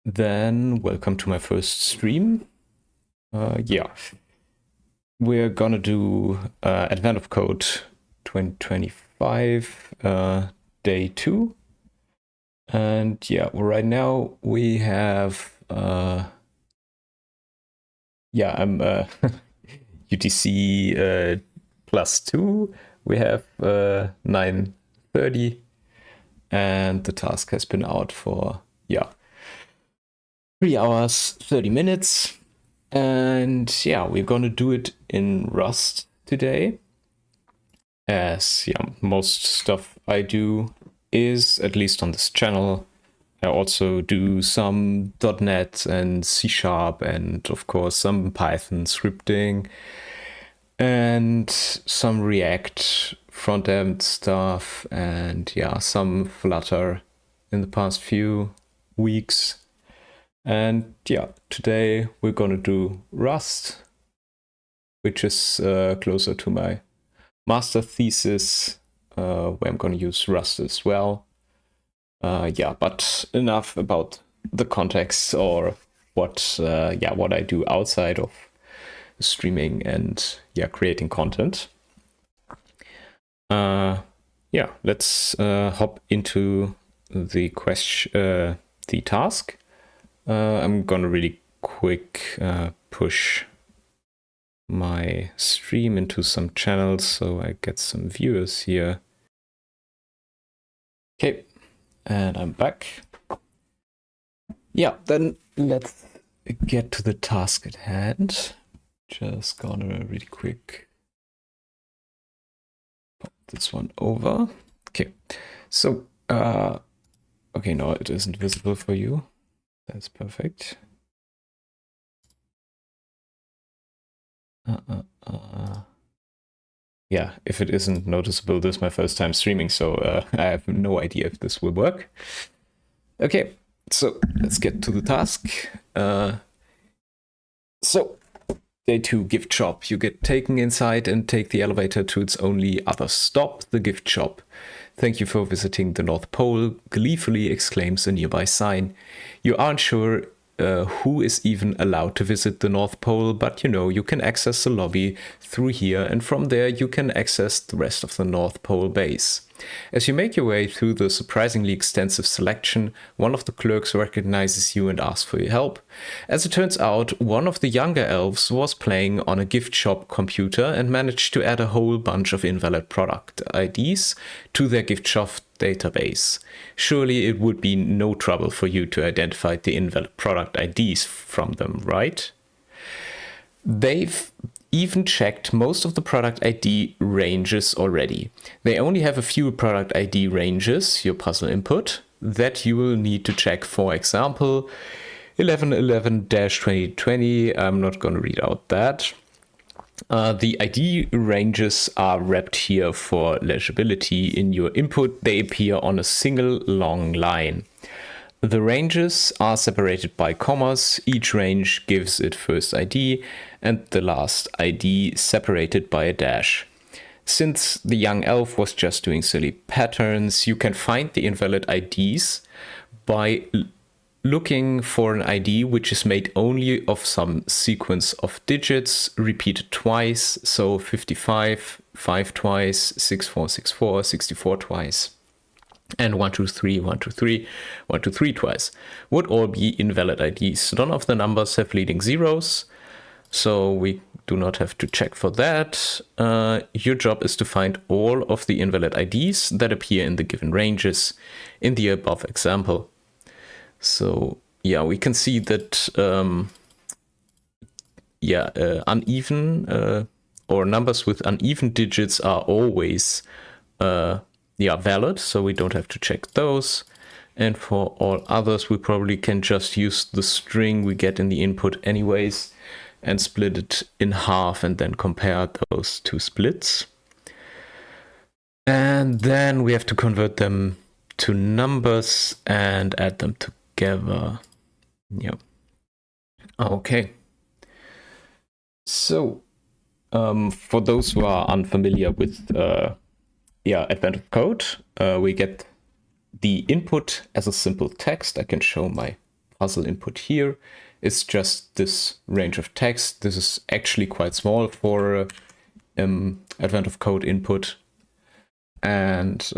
Then welcome to my first stream. Yeah, we're gonna do Advent of Code 2025, day 2. And yeah, right now we have, I'm UTC +2. We have 9:30, and the task has been out for, 3 hours, 30 minutes. And yeah, we're gonna do it in Rust today. As most stuff I do is, at least on this channel. I also do some .NET and C# and of course some Python scripting and some React front-end stuff and some Flutter in the past few weeks. And yeah, today we're gonna do Rust, which is closer to my master thesis, where I'm gonna use Rust as well. But enough about the context or what I do outside of streaming and creating content. Let's hop into the the task. I'm gonna really quick push my stream into some channels so I get some viewers here. Okay, and I'm back. Yeah, then let's get to the task at hand. Just gonna really quick pop this one over. Okay, so okay, no, it isn't visible for you. That's perfect. Yeah, if it isn't noticeable, this is my first time streaming, so I have no idea if this will work. Okay, so let's get to the task. So, day 2, gift shop. You get taken inside and take the elevator to its only other stop, the gift shop. Thank you for visiting the North Pole, gleefully exclaims a nearby sign. You aren't sure who is even allowed to visit the North Pole, but you can access the lobby through here, and from there you can access the rest of the North Pole base. As you make your way through the surprisingly extensive selection, one of the clerks recognizes you and asks for your help. As it turns out, one of the younger elves was playing on a gift shop computer and managed to add a whole bunch of invalid product IDs to their gift shop database. Surely it would be no trouble for you to identify the invalid product IDs from them, right? They've even checked most of the product ID ranges already. They only have a few product ID ranges, your puzzle input, that you will need to check. For example, 1111-2020, I'm not going to read out that. The ID ranges are wrapped here for legibility. In your input, they appear on a single long line. The ranges are separated by commas. Each range gives it first ID and the last ID separated by a dash. Since the young elf was just doing silly patterns, you can find the invalid IDs by looking for an ID which is made only of some sequence of digits repeated twice, so 55, 5 twice, 6464, 64 twice. And 123, 123, 123 twice would all be invalid IDs. None of the numbers have leading zeros, so we do not have to check for that. Your job is to find all of the invalid IDs that appear in the given ranges in the above example. So yeah, we can see that uneven or numbers with uneven digits are always valid, so we don't have to check those. And for all others, we probably can just use the string we get in the input anyways and split it in half and then compare those two splits. And then we have to convert them to numbers and add them together. Yeah. Okay. So, for those who are unfamiliar with Advent of Code, we get the input as a simple text. I can show my puzzle input here is just this range of text. This is actually quite small for advent of code input. And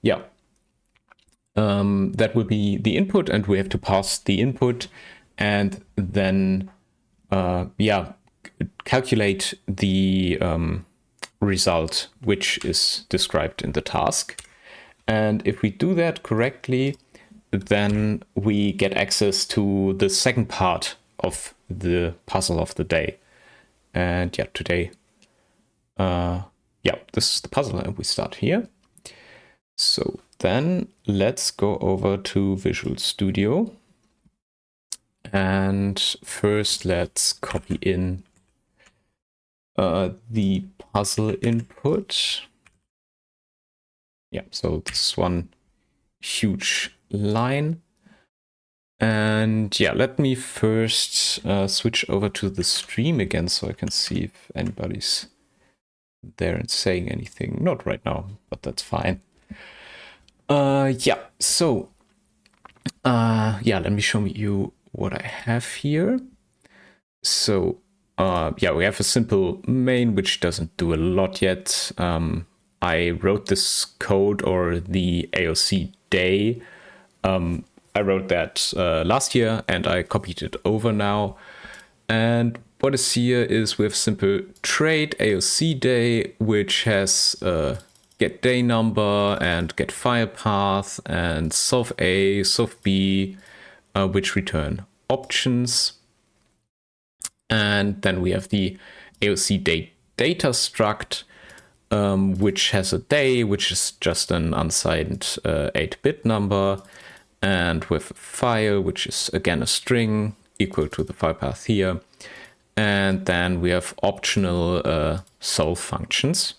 yeah, that will be the input, and we have to pass the input and then yeah, calculate the result which is described in the task. And if we do that correctly, then we get access to the second part of the puzzle of the day. And yeah, today, yeah, this is the puzzle, and we start here. So then let's go over to Visual Studio. And first let's copy in the puzzle input. Yeah, so this one huge line. And yeah, let me first switch over to the stream again so I can see if anybody's there and saying anything. Not right now, but that's fine. Yeah, so yeah, let me show you what I have here. So yeah, we have a simple main which doesn't do a lot yet. I wrote this code, or the AOC day. I wrote that last year and I copied it over now. And what is here is we have simple trade AOC day, which has get day number and get file path and solve A, solve B, which return options. And then we have the AOC day data struct, which has a day, which is just an unsigned 8-bit number, and with file, which is again a string equal to the file path here. And then we have optional solve functions.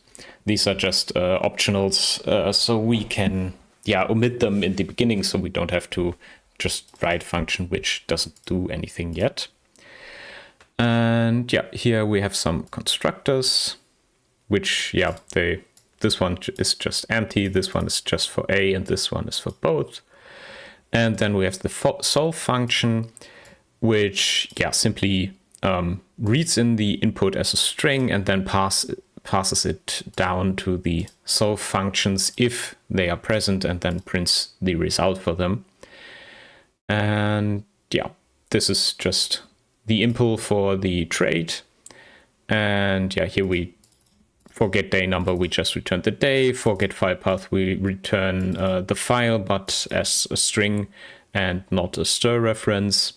These are just optionals, so we can omit them in the beginning, so we don't have to just write a function which doesn't do anything yet. And yeah, here we have some constructors, which this one is just empty, this one is just for A, and this one is for both. And then we have the solve function, which simply reads in the input as a string and then passes it down to the solve functions if they are present, and then prints the result for them. And yeah, this is just the impl for the trade. And yeah, here we for get day number, we just return the day. For get file path, we return the file, but as a string and not a stir reference.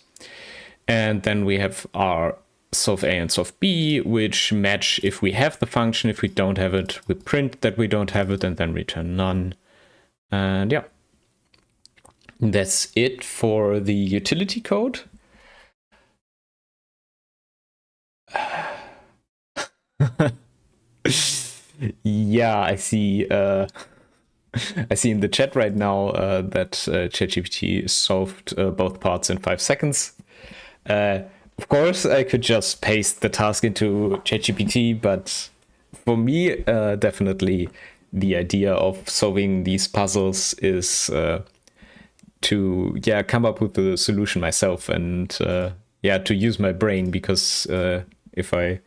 And then we have our solve A and solve B, which match if we have the function. If we don't have it, we print that we don't have it and then return none. And yeah, that's it for the utility code. Yeah, I see. I see in the chat right now that ChatGPT solved both parts in 5 seconds. Of course, I could just paste the task into ChatGPT, but for me, definitely the idea of solving these puzzles is to come up with the solution myself and to use my brain, because if I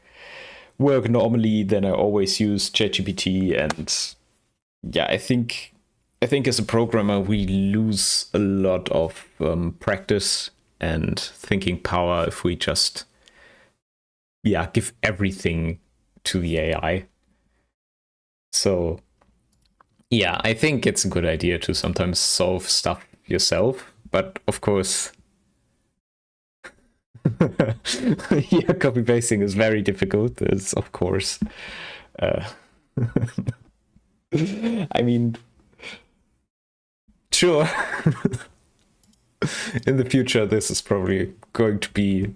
work normally, then I always use ChatGPT, and I think as a programmer we lose a lot of practice and thinking power if we just give everything to the AI. So I think it's a good idea to sometimes solve stuff yourself, but of course copy pasting is very difficult. It's of course I mean, sure. In the future, this is probably going to be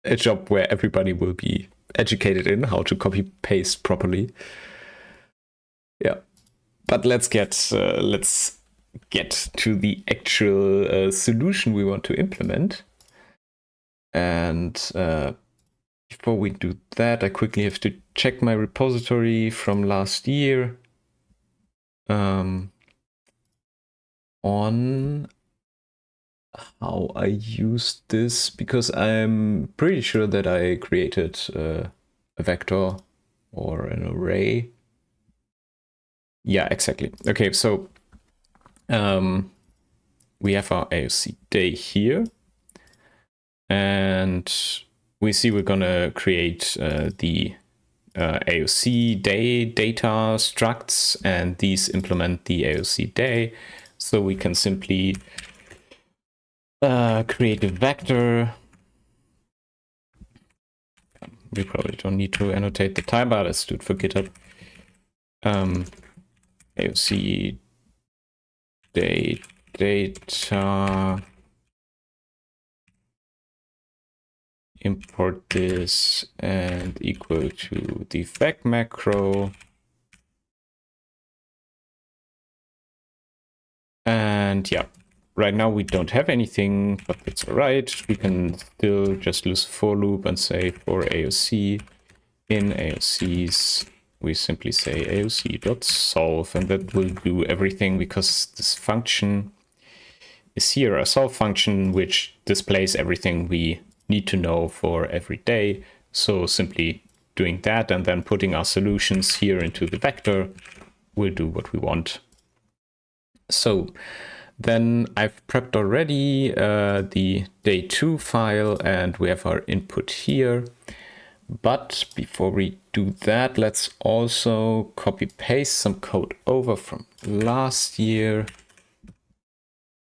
a job where everybody will be educated in how to copy paste properly. Yeah, but let's get to the actual solution we want to implement. And before we do that, I quickly have to check my repository from last year. On how I use this, because I'm pretty sure that I created a vector or an array. Yeah, exactly. Okay, so we have our AOC day here, and we see we're gonna create the AOC day data structs, and these implement the AOC day. So we can simply create a vector. We probably don't need to annotate the time, but let's do it for GitHub. AOC day data, import this and equal to the vec macro. And yeah, right now we don't have anything, but it's all right. We can still just use a for loop and say for AOC, in AOCs, we simply say AOC.solve, and that will do everything because this function is here, a solve function, which displays everything we need to know for every day. So simply doing that and then putting our solutions here into the vector will do what we want. So then I've prepped already the day2 file, and we have our input here. But before we do that, let's also copy paste some code over from last year,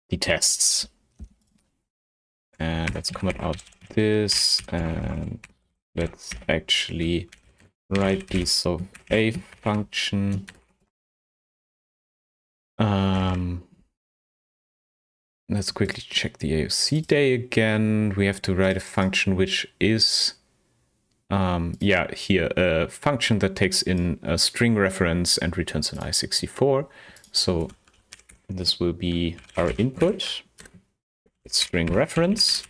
the tests. And let's comment out this, and let's actually write the solve a function. Let's quickly check the AOC day again. We have to write a function which is, here, a function that takes in a string reference and returns an I64. So this will be our input. It's string reference,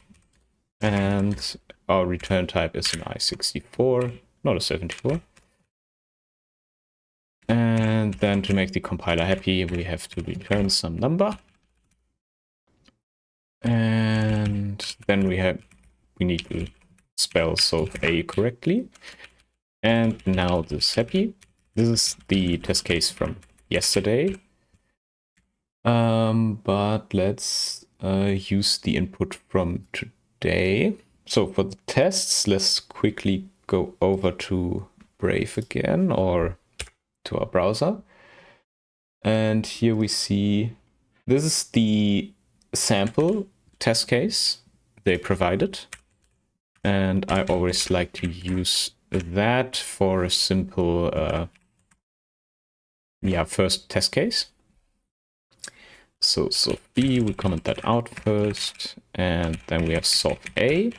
and our return type is an I64, not a 74. And then to make the compiler happy, we have to return some number. And then we need to spell solve a correctly. And now this is happy. This is the test case from yesterday. But let's use the input from today. So for the tests, let's quickly go over to Brave again, or to our browser. And here we see, this is the sample test case they provided. And I always like to use that for a simple, first test case. So solve B, we comment that out first, and then we have solve A,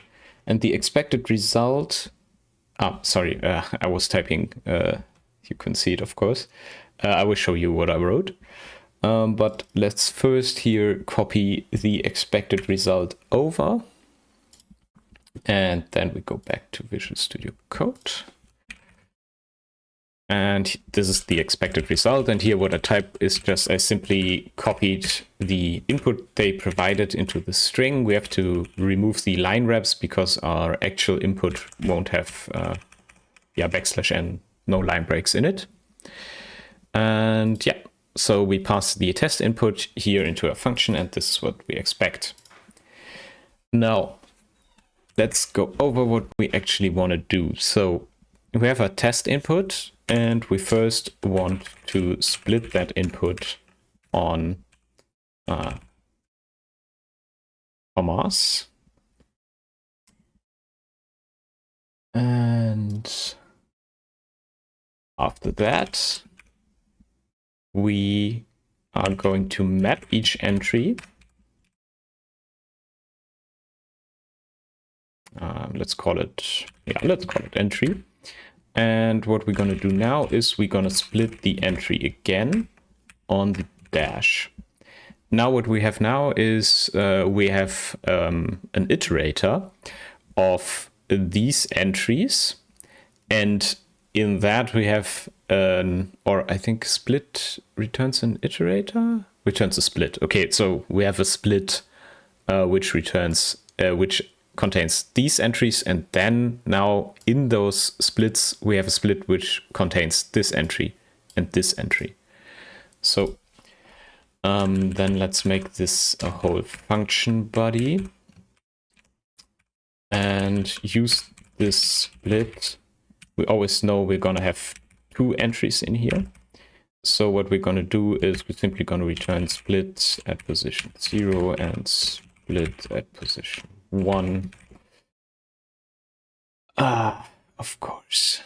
and the expected result. Sorry, I was typing. You can see it, of course. I will show you what I wrote. But let's first here copy the expected result over. And then we go back to Visual Studio Code. And this is the expected result. And here what I type is just, I simply copied the input they provided into the string. We have to remove the line wraps because our actual input won't have \n, no line breaks in it. And yeah, so we pass the test input here into a function, and this is what we expect. Now, let's go over what we actually want to do. So we have a test input, and we first want to split that input on commas. And after that, we are going to map each entry. Let's call it entry. And what we're going to do now is we're going to split the entry again on the dash. Now what we have now is we have an iterator of these entries, and in that we have I think split returns an iterator, returns a split. Okay, so we have a split which returns, which contains these entries, and then now in those splits we have a split which contains this entry and this entry. So then let's make this a whole function body and use this split. We always know we're gonna have 2 entries in here. So what we're gonna do is we're simply gonna return split at position 0 and split at position 1. Of course.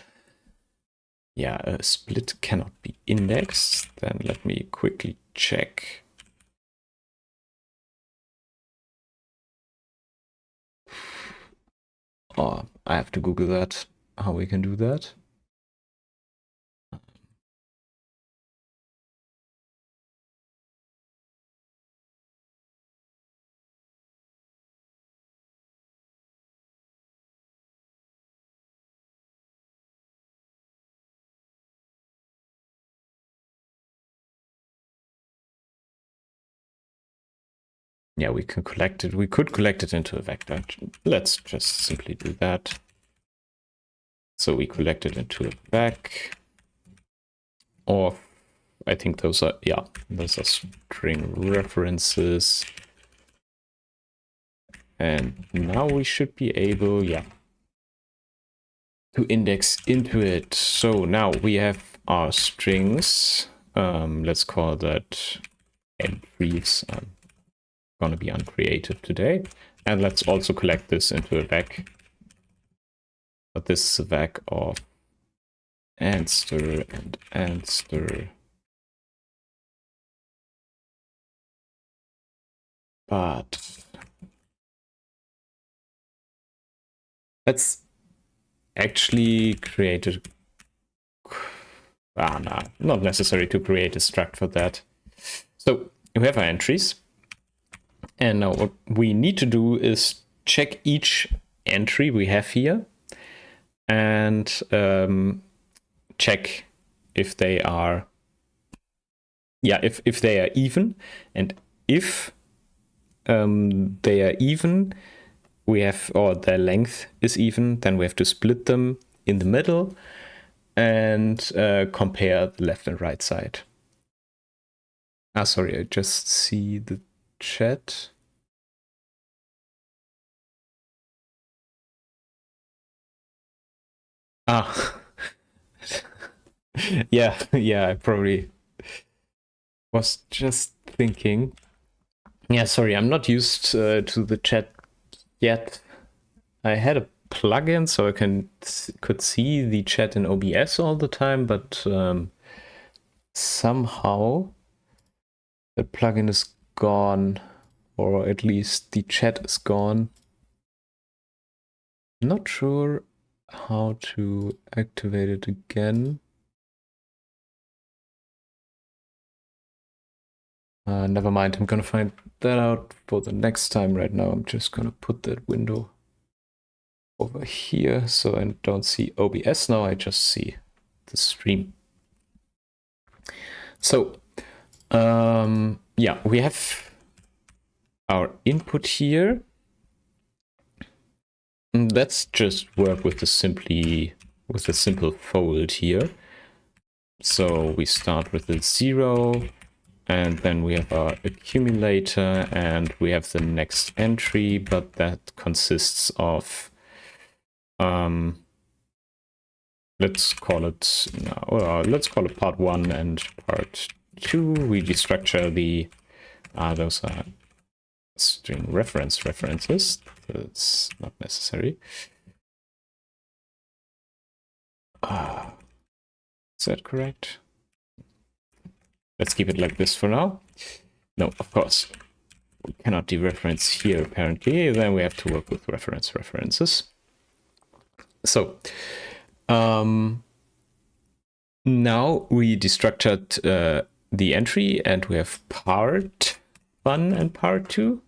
Yeah, a split cannot be indexed. Then let me quickly check. Oh, I have to Google that, how we can do that. Yeah, we can collect it. We could collect it into a vector. Let's just simply do that. So we collect it into a vec. Or I think those are, yeah, those are string references. And now we should be able, yeah, to index into it. So now we have our strings. Let's call that entries. Gonna be uncreative today. And let's also collect this into a vec. But this is a vec of answer and answer. But let's actually create a... no, not necessary to create a struct for that. So we have our entries. And now what we need to do is check each entry we have here and check if they are, yeah, if they are even. And if they are even, we have, or their length is even, then we have to split them in the middle and compare the left and right side. Sorry, I just see the chat. Yeah, I probably was just thinking. Yeah, sorry, I'm not used to the chat yet. I had a plugin so I could see the chat in OBS all the time, but somehow the plugin is gone, or at least the chat is gone. Not sure how to activate it again. Never mind, I'm gonna find that out for the next time. Right now I'm just gonna put that window over here so I don't see OBS now, I just see the stream. So yeah, we have our input here. Let's just work with the simple fold here. So we start with a 0, and then we have our accumulator, and we have the next entry, but that consists of let's call it part 1 and part 2. We destructure the those are string references. That's not necessary. Is that correct? Let's keep it like this for now. No, of course. We cannot dereference here, apparently. Then we have to work with references. So, now we destructured the entry, and we have part 1 and part 2.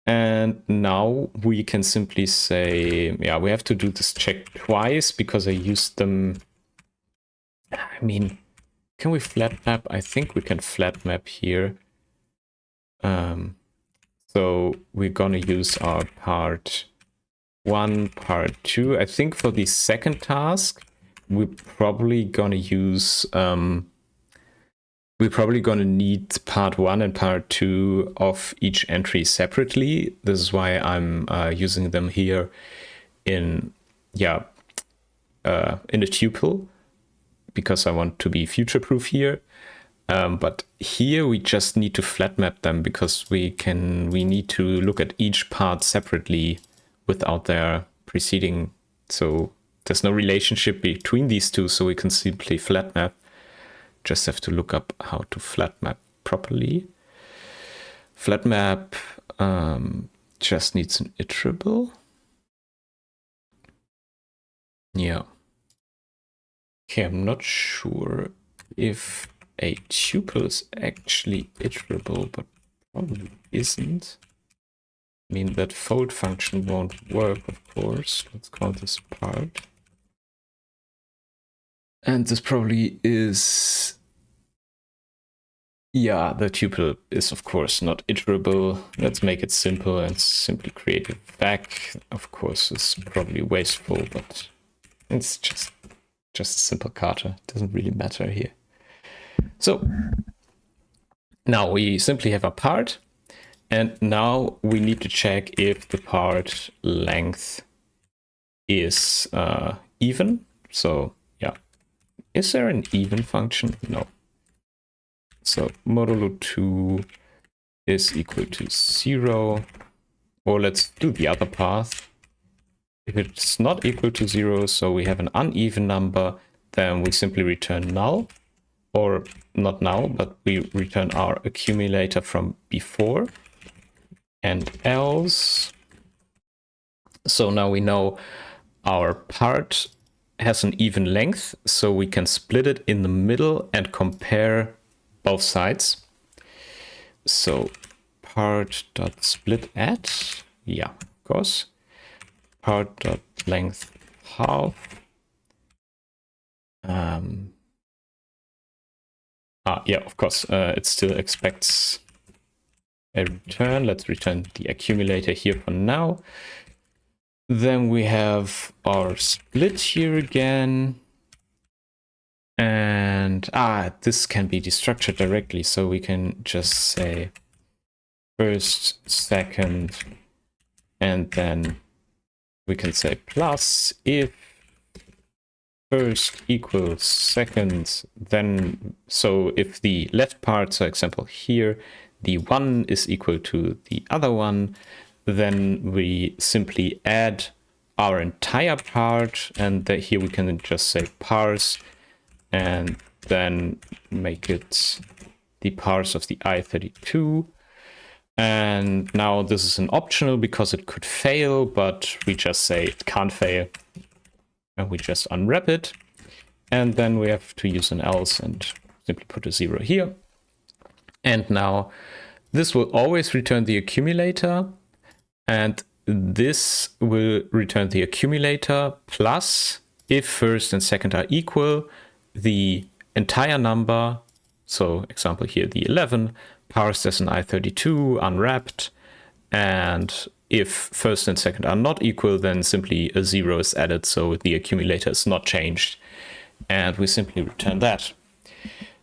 And now we can simply say, yeah, we have to do this check twice because I used them. I mean, can we flat map? I think we can flat map here. So we're gonna use our part 1, part 2. I think for the second task, we're probably gonna use we're probably going to need part 1 and part 2 of each entry separately. This is why I'm using them here in a tuple, because I want to be future-proof here. But here we just need to flat map them, because we need to look at each part separately without their preceding. So there's no relationship between these two, so we can simply flat map. Just have to look up how to flat map properly. Flat map just needs an iterable. Yeah. Okay, I'm not sure if a tuple is actually iterable, but probably isn't. I mean, that fold function won't work, of course. Let's call this part. And this probably is... Yeah, the tuple is, of course, not iterable. Let's make it simple and simply create a vec. Of course, it's probably wasteful, but it's just a simple kata. It doesn't really matter here. So now we simply have a part, and now we need to check if the part length is even. So yeah, is there an even function? No. So modulo 2 is equal to 0, or let's do the other path. If it's not equal to 0, so we have an uneven number, then we simply return null, or not null, but we return our accumulator from before, and else. So now we know our part has an even length, so we can split it in the middle and compare both sides. So part.split at, yeah, of course, part.length half. Yeah, of course, it still expects a return. Let's return the accumulator here for now. Then we have our split here again. And this can be destructured directly, so we can just say first, second, and then we can say plus if first equals second, then so if the left part, so example here, the one is equal to the other one, then we simply add our entire part, and here we can just say parse, and then make it the parse of the I32. And now this is an optional because it could fail, but we just say it can't fail. And we just unwrap it. And then we have to use an else and simply put a 0 here. And now this will always return the accumulator. And this will return the accumulator plus, if first and second are equal, the entire number, so example here, the 11, parsed as an I32, unwrapped, and if first and second are not equal, then simply a 0 is added, so the accumulator is not changed, and we simply return that.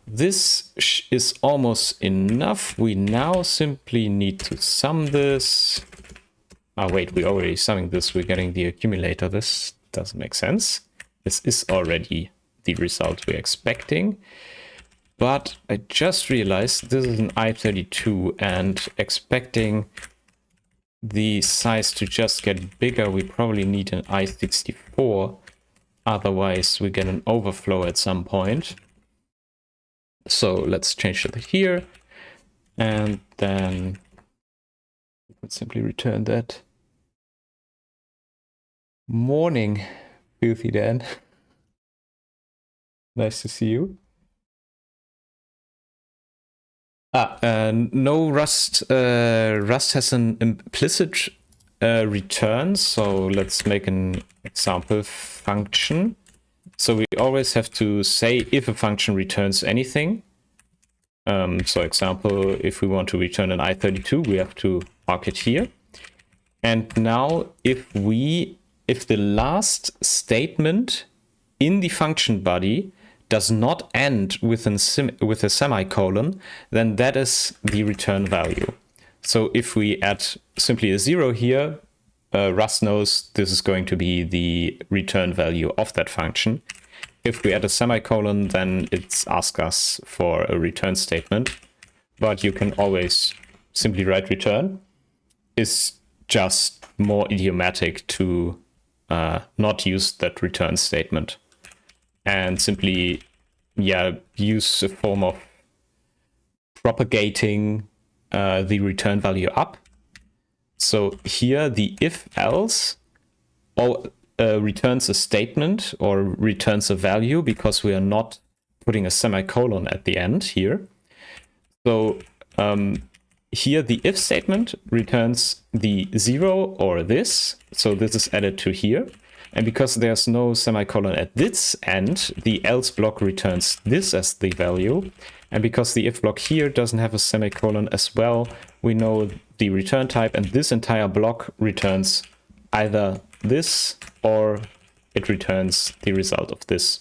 This is almost enough. We now simply need to sum this. Wait, we're already summing this, we're getting the accumulator. This doesn't make sense. This is already the result we're expecting. But I just realized this is an I32, and expecting the size to just get bigger, we probably need an I64. Otherwise, we get an overflow at some point. So let's change it here. And then let's simply return that. Morning, Filthy Dan. Nice to see you. No, Rust. Rust has an implicit return. So let's make an example function. So we always have to say if a function returns anything. So example, if we want to return an I32, we have to mark it here. And now if the last statement in the function body does not end with a semicolon, then that is the return value. So if we add simply a 0 here, Rust knows this is going to be the return value of that function. If we add a semicolon, then it's ask us for a return statement. But you can always simply write return. It's just more idiomatic to not use that return statement and simply, use a form of propagating the return value up. So here the if else returns a statement or returns a value because we are not putting a semicolon at the end here. So here the if statement returns the 0 or this. So this is added to here. And because there's no semicolon at this end, the else block returns this as the value. And because the if block here doesn't have a semicolon as well, we know the return type, and this entire block returns either this or it returns the result of this.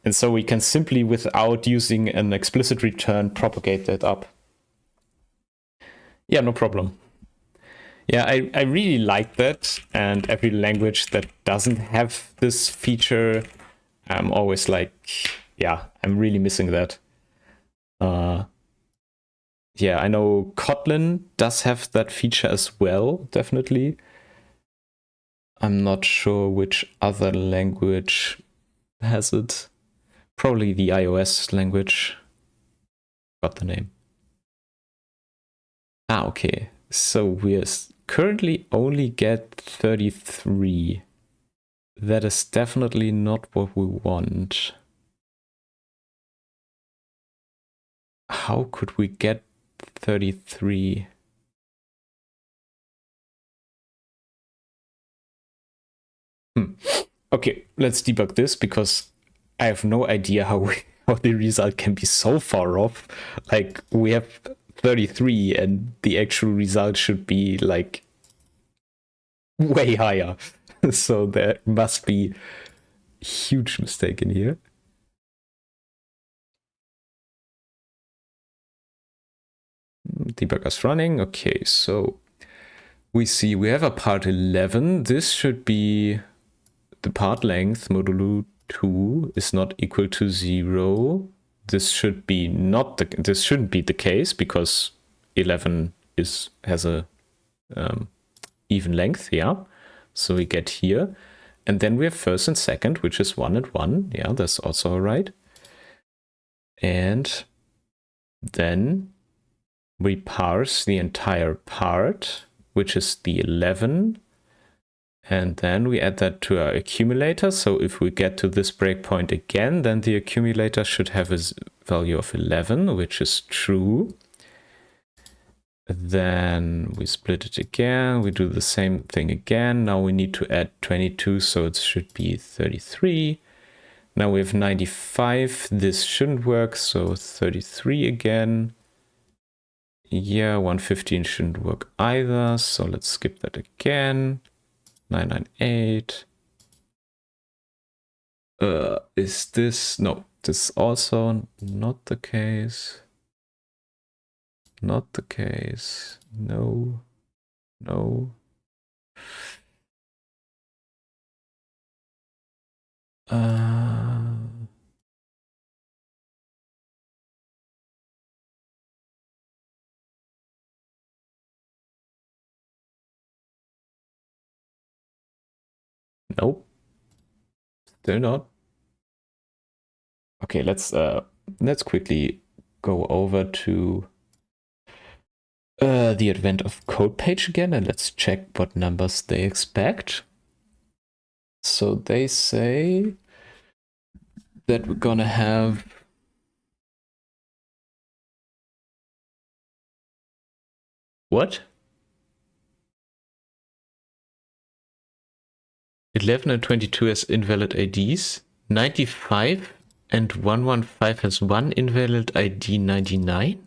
And so we can simply, without using an explicit return, propagate that up. Yeah, no problem. Yeah, I really like that, and every language that doesn't have this feature, I'm always like, yeah, I'm really missing that. Yeah, I know Kotlin does have that feature as well, definitely. I'm not sure which other language has it. Probably the iOS language. Got the name. Ah, okay. So we're currently only get 33. That is definitely not what we want. How could we get 33? Okay, let's debug this because I have no idea how the result can be so far off. Like, we have 33 and the actual result should be like way higher. So there must be a huge mistake in here. Debugger's running. Okay, so we see we have a part 11. This should be the part length modulo 2 is not equal to 0. This should be this shouldn't be the case because 11 has a even length, yeah. So we get here, and then we have first and second, which is 1 and 1. Yeah, that's also all right. And then we parse the entire part, which is the 11. And then we add that to our accumulator. So if we get to this breakpoint again, then the accumulator should have a value of 11, which is true. Then we split it again. We do the same thing again. Now we need to add 22, so it should be 33. Now we have 95. This shouldn't work, so 33 again. Yeah, 115 shouldn't work either, so let's skip that again. 998. Is this? No, this is also not the case. Not the case. No. No. Nope. Still not. Okay, let's quickly go over to the advent of code page again, and let's check what numbers they expect. So they say that we're gonna have what? 11 and 22 as invalid IDs. 95 And 115 has one invalid ID 99?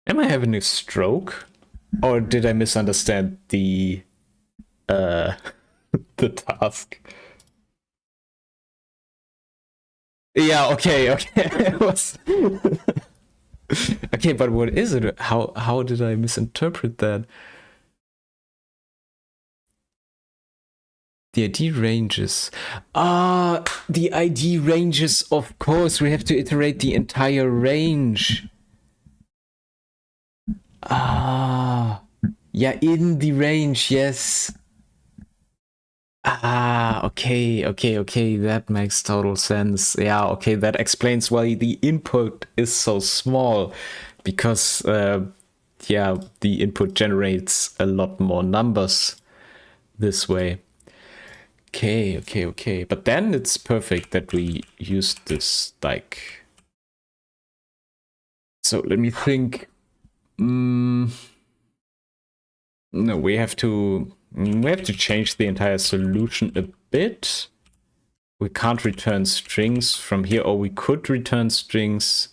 Am I having a stroke? Or did I misunderstand the the task? Yeah, okay. It was okay, but what is it? How did I misinterpret that? The ID ranges. The ID ranges, of course. We have to iterate the entire range. Yeah, in the range, yes. Okay. That makes total sense. Yeah, okay, that explains why the input is so small. Because, yeah, the input generates a lot more numbers this way. Okay. But then it's perfect that we use this, like... So let me think. No, we have to change the entire solution a bit. We can't return strings from here, or we could return strings.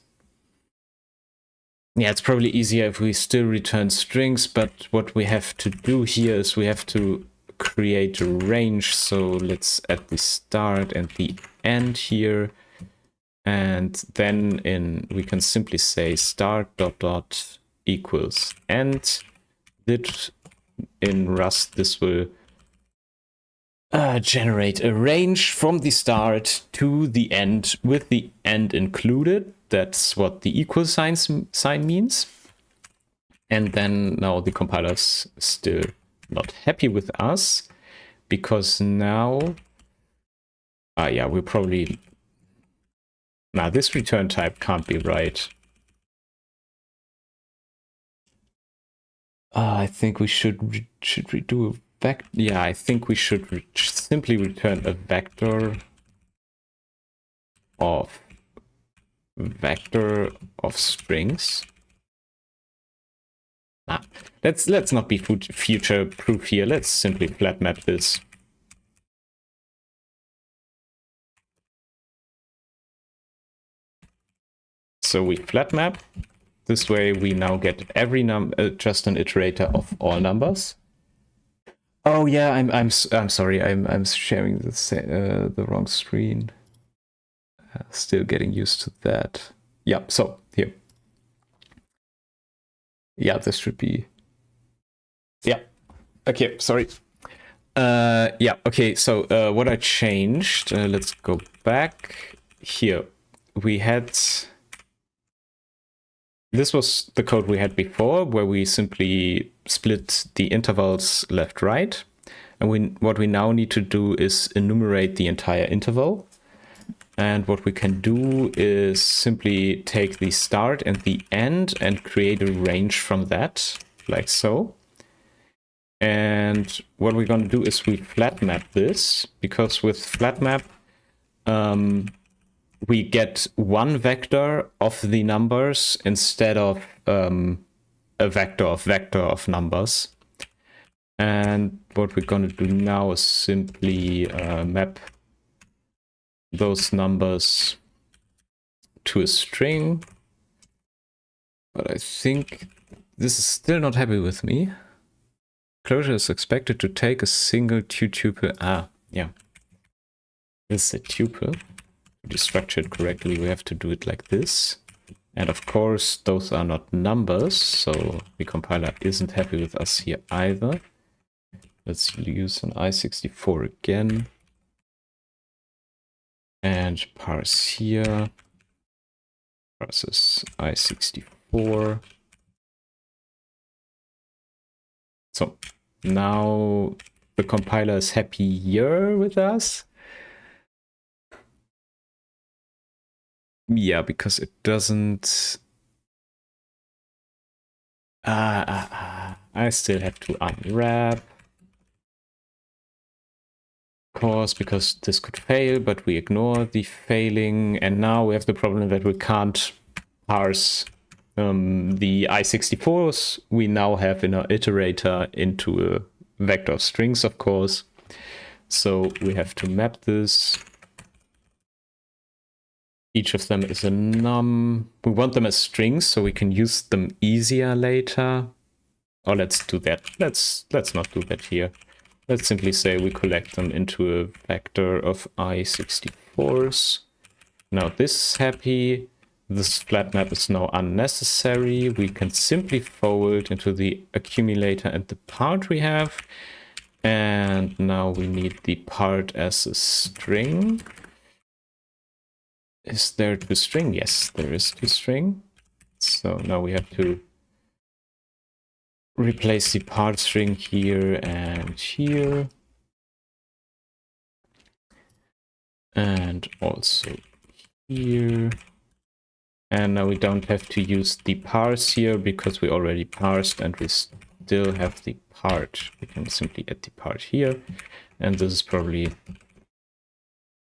Yeah, it's probably easier if we still return strings, but what we have to do here is we have to create a range. So let's add the start and the end here. And then we can simply say start ... equals end. In Rust, this will generate a range from the start to the end with the end included. That's what the equal sign means. And then now the compiler's still not happy with us, because now... yeah, we'll probably... Now, this return type can't be right. I think we should redo a vector. Yeah, I think we should simply return a vector of strings. Let's not be future proof here. Let's simply flat map this. So we flat map. This way we now get every just an iterator of all numbers. Oh yeah, I'm sorry. I'm sharing the wrong screen. Still getting used to that. Yeah. So here. Yeah, this should be. Yeah. Okay. Sorry. Yeah. Okay. So what I changed. Let's go back here. We had. This was the code we had before, where we simply split the intervals left-right. And what we now need to do is enumerate the entire interval. And what we can do is simply take the start and the end and create a range from that, like so. And what we're going to do is we flat map this, because with flat map, we get one vector of the numbers instead of a vector of numbers. And what we're going to do now is simply map those numbers to a string. But I think this is still not happy with me. Closure is expected to take a single tuple. Yeah. This is a tuple. To structure it correctly, we have to do it like this. And of course, those are not numbers, so the compiler isn't happy with us here either. Let's use an I64 again. And parse here. Parses I64. So now the compiler is happier with us. Yeah, because it doesn't... I still have to unwrap. Of course, because this could fail, but we ignore the failing. And now we have the problem that we can't parse the I64s we now have in our iterator into a vector of strings, of course. So we have to map this. Each of them is a num. We want them as strings so we can use them easier later. Oh, let's do that. Let's not do that here. Let's simply say we collect them into a vector of I64s. Now this is happy. This flat map is now unnecessary. We can simply fold into the accumulator and the part we have. And now we need the part as a string. Is there to string? Yes, there is to string. So now we have to replace the part string here and here. And also here. And now we don't have to use the parse here because we already parsed and we still have the part. We can simply add the part here. And this is probably...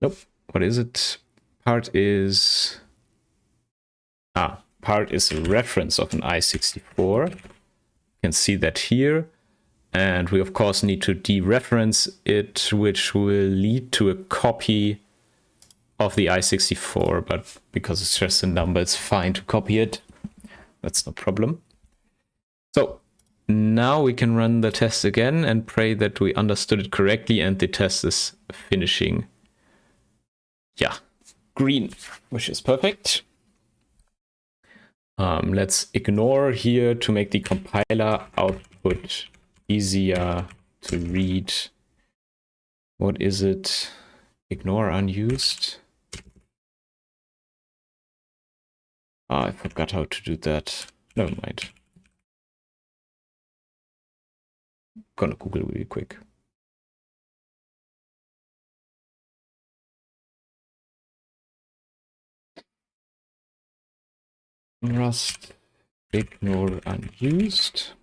Nope. What is it? Part is... part is a reference of an I64. You can see that here. And we of course need to dereference it, which will lead to a copy of the I64, but because it's just a number, it's fine to copy it. That's no problem. So now we can run the test again and pray that we understood it correctly and the test is finishing. Yeah, green, which is perfect. Let's ignore here to make the compiler output easier to read. What is it? Ignore unused. I forgot how to do that. Never mind. Gonna Google really quick. Rust ignore unused.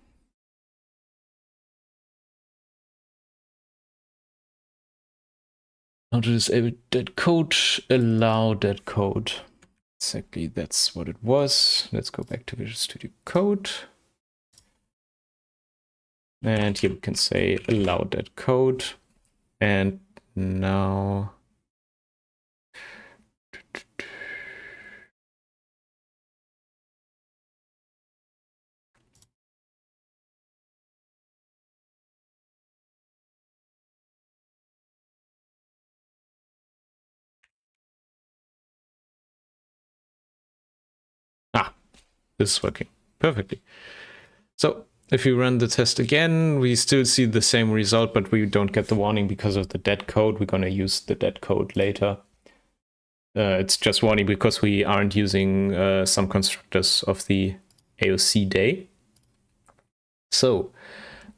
How to disable dead code, allow dead code. Exactly, that's what it was. Let's go back to Visual Studio Code. And here we can say allow dead code. And now... this is working perfectly. So if we run the test again, we still see the same result, but we don't get the warning because of the dead code. We're going to use the dead code later. It's just warning because we aren't using some constructors of the AOC day. So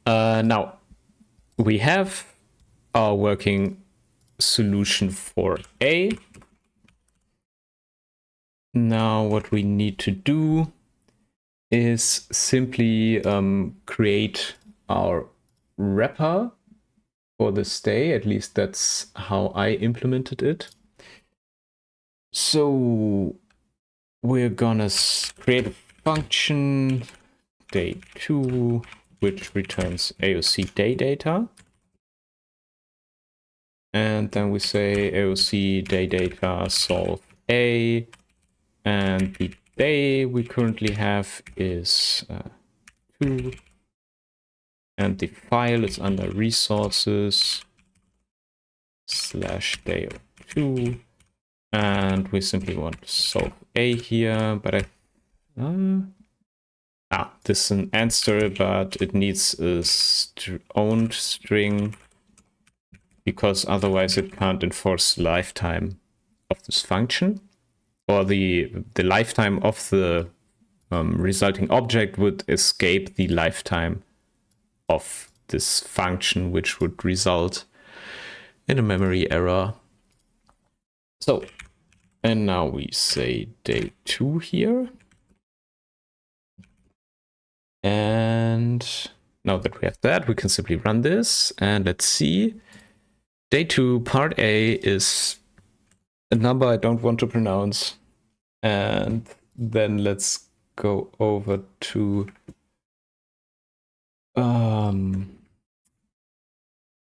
now we have our working solution for A. Now what we need to do is simply create our wrapper for this day. At least that's how I implemented it. So we're gonna create a function day2 which returns AOC day data. And then we say AOC day data solve A, and the day we currently have is 2, and the file is under resources /day2, and we simply want to solve A here, but this is an answer, but it needs a owned string because otherwise it can't enforce lifetime of this function. Or the lifetime of the resulting object would escape the lifetime of this function, which would result in a memory error. So, and now we say day2 here. And now that we have that, we can simply run this. And let's see. Day2 part A is a number I don't want to pronounce. And then let's go over to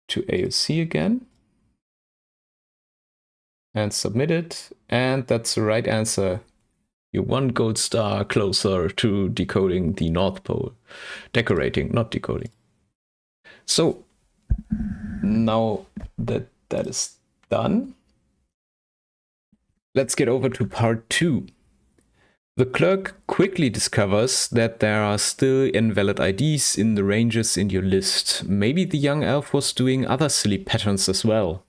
AOC again. and submit it. And that's the right answer. You're 1 gold star closer to decoding the North Pole. Decorating, not decoding. So now that that is done, let's get over to part 2. The clerk quickly discovers that there are still invalid IDs in the ranges in your list. Maybe the young elf was doing other silly patterns as well.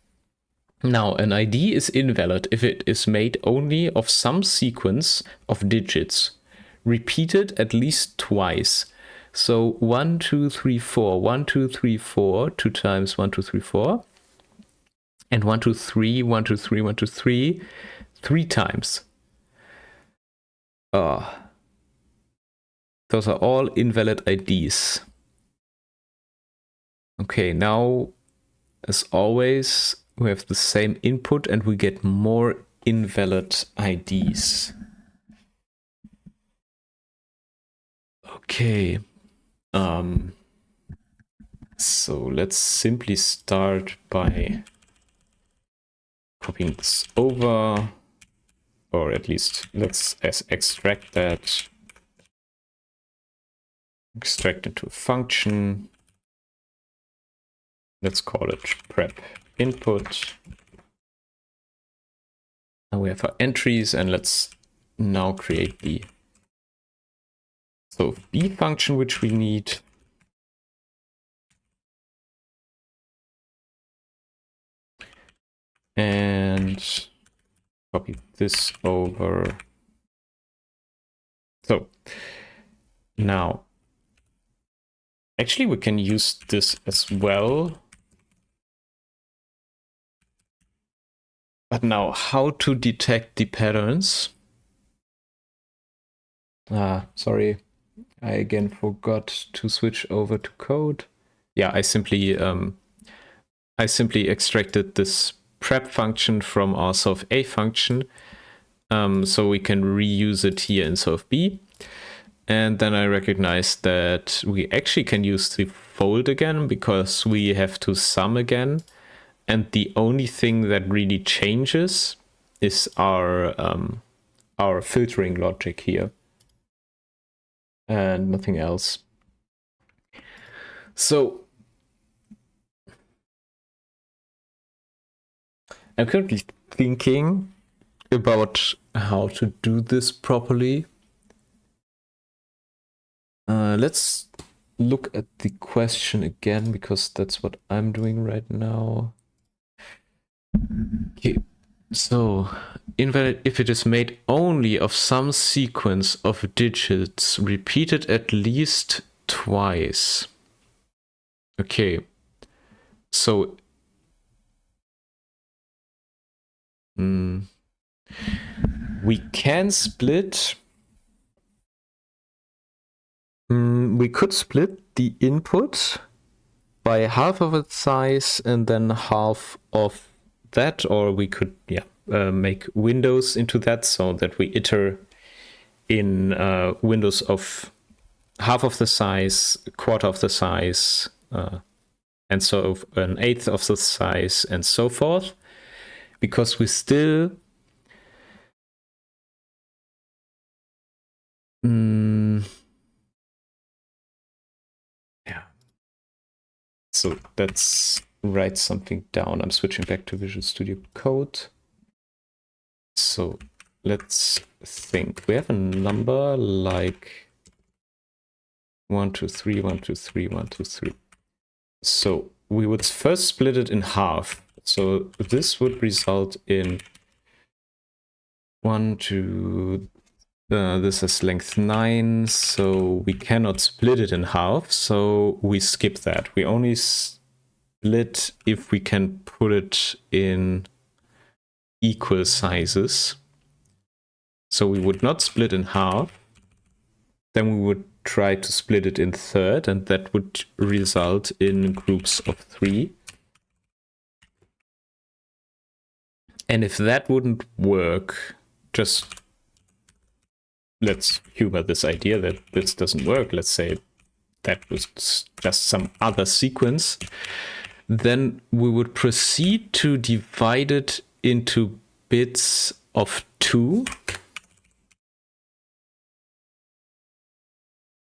Now, an ID is invalid if it is made only of some sequence of digits, repeated at least twice. So 1, 2, 3, 4, 1, 2, 3, 4, 2 times 1, 2, 3, 4, and 1, 2, 3, 1, 2, 3, 1, 2, 3, 3 times. Those are all invalid IDs. Okay, now, as always, we have the same input and we get more invalid IDs. Okay. So let's simply start by copying this over, or at least let's extract that. Extract into a function. Let's call it prep input. Now we have our entries, and let's now create the B function which we need. And copy this over. So now, actually we can use this as well. But now, how to detect the patterns? Sorry, I again forgot to switch over to code. Yeah, I simply extracted this prep function from our solve A function, so we can reuse it here in solve B. And then I recognized that we actually can use the fold again because we have to sum again. And the only thing that really changes is our filtering logic here, and nothing else. So I'm currently thinking about how to do this properly. Let's look at the question again, because that's what I'm doing right now. Okay, so invalid if it is made only of some sequence of digits repeated at least twice. Okay, so we can split. We could split the input by half of its size and then half of that, or we could make windows into that so that we iter in windows of half of the size, a quarter of the size, and so an eighth of the size, and so forth, because we still so let's write something down. I'm switching back to Visual Studio Code. So let's think. We have a number like 1, 2, 3, 1, 2, 3, 1, 2, 3. So we would first split it in half. So this would result in 1, 2. This is length 9, so we cannot split it in half. So we skip that. We only split if we can put it in equal sizes. So we would not split in half. Then we would try to split it in third, and that would result in groups of 3. And if that wouldn't work, just let's humor this idea that this doesn't work. Let's say that was just some other sequence. Then we would proceed to divide it into bits of 2.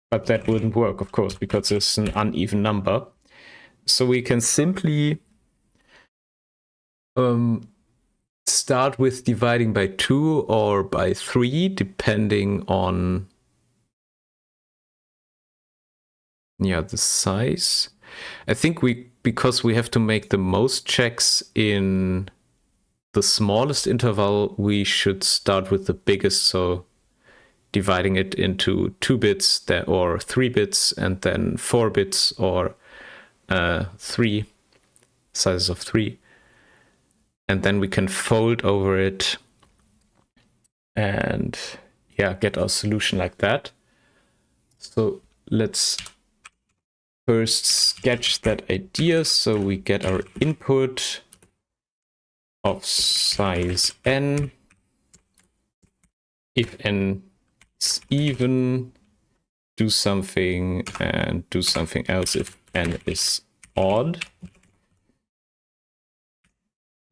But that wouldn't work, of course, because it's an uneven number. So we can simply start with dividing by 2 or by 3, depending on the size. I think because we have to make the most checks in the smallest interval, we should start with the biggest, so dividing it into 2 bits or 3 bits and then 4 bits or 3 sizes of 3. And then we can fold over it and get our solution like that. So let's first sketch that idea. So we get our input of size n. If n is even, do something and do something else if n is odd.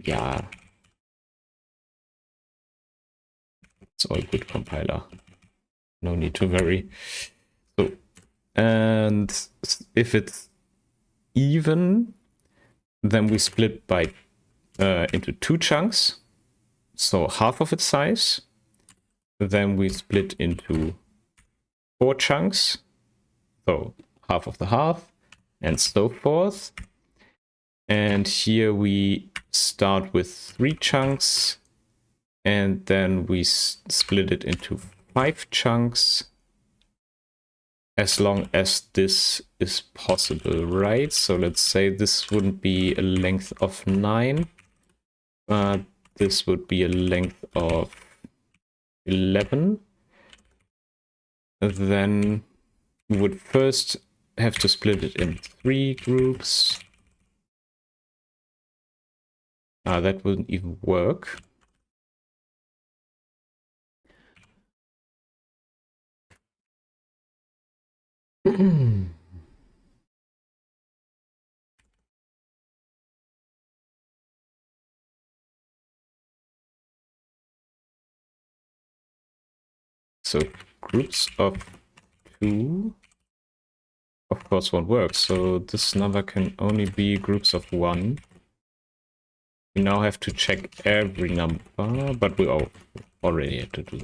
Yeah. It's all good, compiler. No need to worry. So, and if it's even, then we split by into 2 chunks. So half of its size. Then we split into 4 chunks. So half of the half, and so forth. And here we start with 3 chunks, and then we split it into 5 chunks, as long as this is possible, right? So let's say this wouldn't be a length of 9, but this would be a length of 11. Then we would first have to split it in 3 groups. That wouldn't even work. So groups of 2, of course, won't work. So this number can only be groups of 1. We now have to check every number, but we already had to do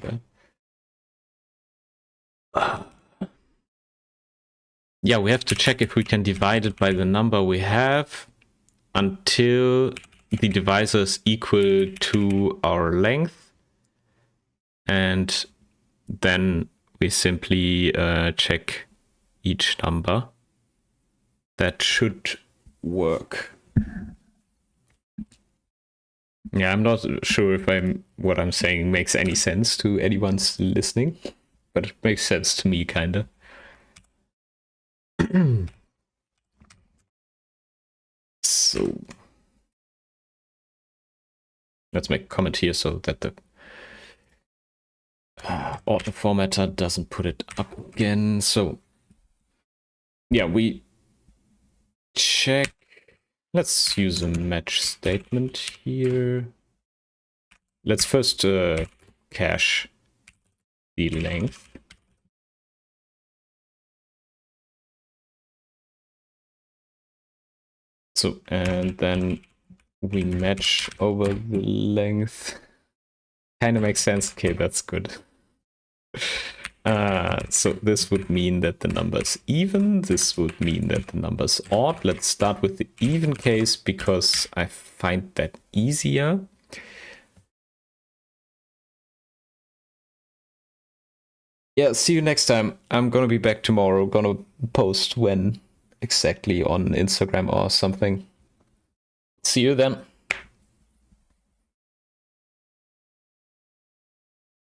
that. Yeah, we have to check if we can divide it by the number we have until the divisor is equal to our length. And then we simply check each number. That should work. Yeah, I'm not sure if what I'm saying makes any sense to anyone listening, but it makes sense to me, kinda. So let's make a comment here so that the auto formatter doesn't put it up again. So yeah, we check. Let's use a match statement here. Let's first cache the length. So, and then we match over the length. Kind of makes sense. Okay, that's good. So this would mean that the number's even. This would mean that the number's odd. Let's start with the even case because I find that easier. Yeah, see you next time. I'm gonna be back tomorrow. Gonna post when exactly on Instagram or something. See you then.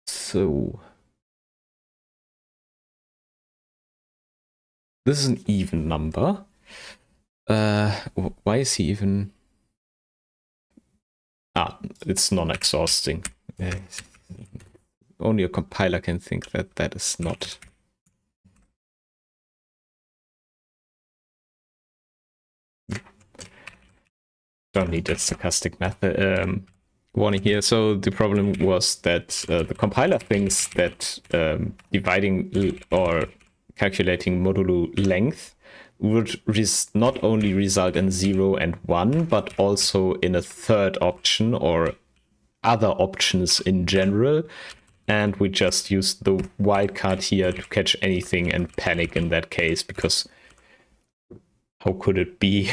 So this is an even number. Why is he even? It's non-exhausting. Only a compiler can think that that is not. Don't need a stochastic method warning here. So the problem was that the compiler thinks that dividing or calculating modulo length would not only result in 0 and 1, but also in a third option or other options in general. And we just used the wildcard here to catch anything and panic in that case, because how could it be?